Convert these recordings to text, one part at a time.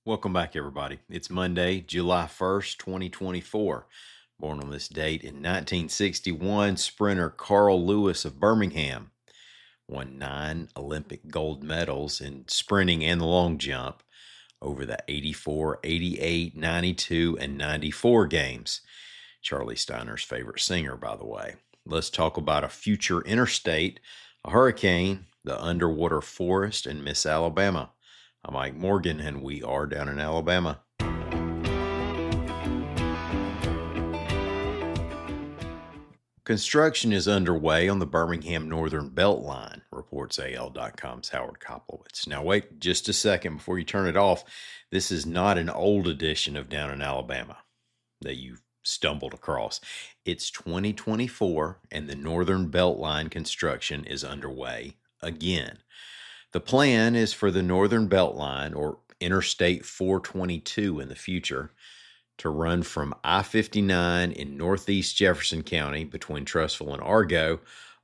Welcome back, everybody. It's Monday, July 1st, 2024. Born on this date in 1961, sprinter Carl Lewis of Birmingham won 9 Olympic gold medals in sprinting and the long jump over the 84, 88, 92, and 94 games. Charlie Steiner's favorite singer, by the way. Let's talk about a future interstate, a hurricane, the underwater forest, and Miss Alabama. I'm Mike Morgan, and we are down in Alabama. Construction is underway on the Birmingham Northern Beltline, reports AL.com's Howard Koplowitz. Now, wait just a second before you turn it off. This is not an old edition of Down in Alabama that you stumbled across. It's 2024, and the Northern Beltline construction is underway again. The plan is for the Northern Beltline, or Interstate 422 in the future, to run from I-59 in northeast Jefferson County between Trussville and Argo,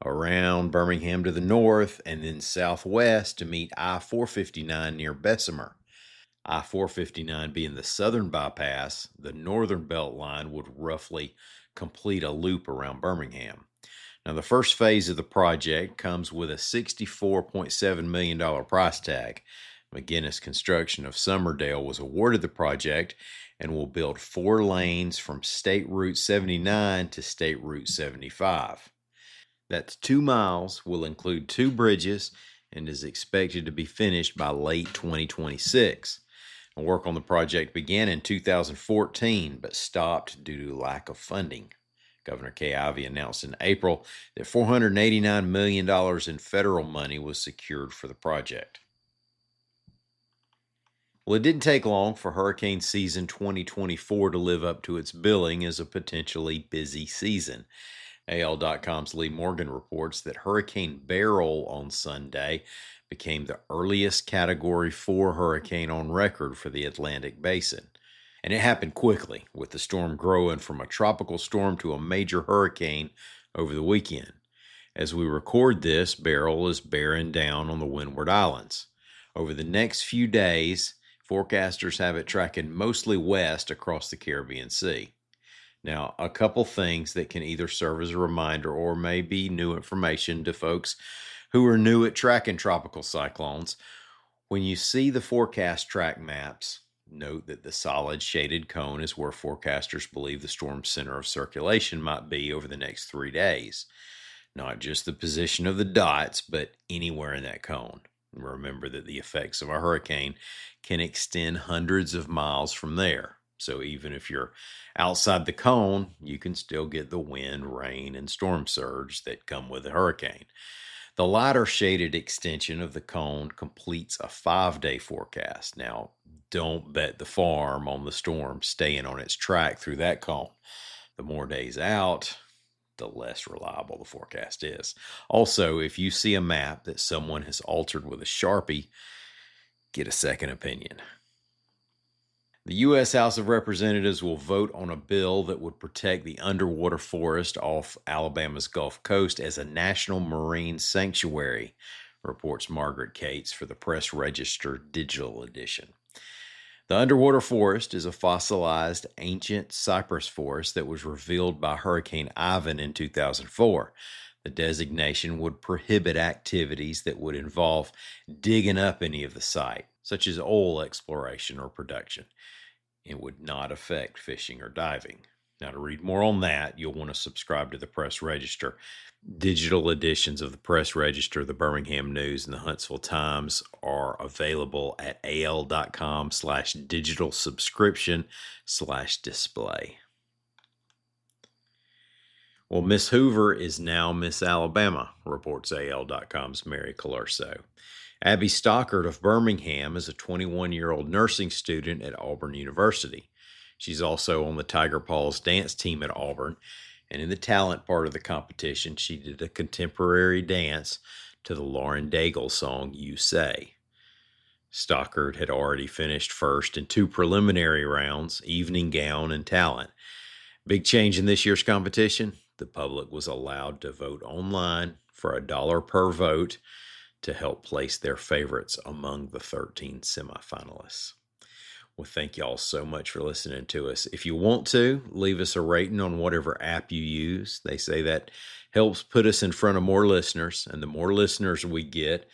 around Birmingham to the north, and then southwest to meet I-459 near Bessemer. I-459 being the southern bypass, the Northern Beltline would roughly complete a loop around Birmingham. Now, the first phase of the project comes with a $64.7 million price tag. McGinnis Construction of Summerdale was awarded the project and will build 4 lanes from State Route 79 to State Route 75. That's 2 miles, will include 2 bridges, and is expected to be finished by late 2026. Work on the project began in 2014, but stopped due to lack of funding. Governor Kay Ivey announced in April that $489 million in federal money was secured for the project. Well, it didn't take long for hurricane season 2024 to live up to its billing as a potentially busy season. AL.com's Lee Morgan reports that Hurricane Beryl on Sunday became the earliest Category 4 hurricane on record for the Atlantic Basin. And it happened quickly, with the storm growing from a tropical storm to a major hurricane over the weekend. As we record this, Beryl is bearing down on the Windward Islands. Over the next few days, forecasters have it tracking mostly west across the Caribbean Sea. Now, a couple things that can either serve as a reminder or may be new information to folks who are new at tracking tropical cyclones. When you see the forecast track maps, note that the solid shaded cone is where forecasters believe the storm's center of circulation might be over the next 3 days. Not just the position of the dots, but anywhere in that cone. Remember that the effects of a hurricane can extend hundreds of miles from there. So even if you're outside the cone, you can still get the wind, rain, and storm surge that come with a hurricane. The lighter shaded extension of the cone completes a 5-day forecast. Now, don't bet the farm on the storm staying on its track through that cone. The more days out, the less reliable the forecast is. Also, if you see a map that someone has altered with a Sharpie, get a second opinion. The U.S. House of Representatives will vote on a bill that would protect the underwater forest off Alabama's Gulf Coast as a national marine sanctuary, reports Margaret Cates for the Press Register Digital Edition. The underwater forest is a fossilized ancient cypress forest that was revealed by Hurricane Ivan in 2004. The designation would prohibit activities that would involve digging up any of the site, such as oil exploration or production. It would not affect fishing or diving. Now, to read more on that, you'll want to subscribe to the Press Register. Digital editions of the Press Register, the Birmingham News, and the Huntsville Times are available at al.com/digital subscription/display. Well, Miss Hoover is now Miss Alabama, reports AL.com's Mary Colurso. Abby Stockard of Birmingham is a 21-year-old nursing student at Auburn University. She's also on the Tiger Paws dance team at Auburn, and in the talent part of the competition, she did a contemporary dance to the Lauren Daigle song, You Say. Stockard had already finished first in 2 preliminary rounds, evening gown and talent. Big change in this year's competition, the public was allowed to vote online for $1 per vote to help place their favorites among the 13 semifinalists. Well, thank y'all so much for listening to us. If you want to, leave us a rating on whatever app you use. They say that helps put us in front of more listeners, and the more listeners we get,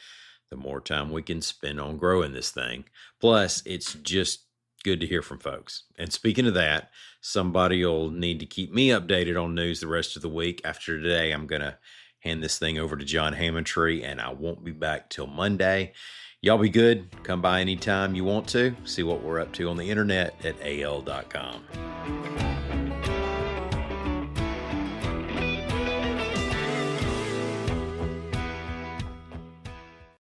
the more time we can spend on growing this thing. Plus, it's just good to hear from folks. And speaking of that, somebody will need to keep me updated on news the rest of the week. After today, I'm going to hand this thing over to John Hammondtree, and I won't be back till Monday. Y'all be good. Come by anytime you want to. See what we're up to on the internet at al.com.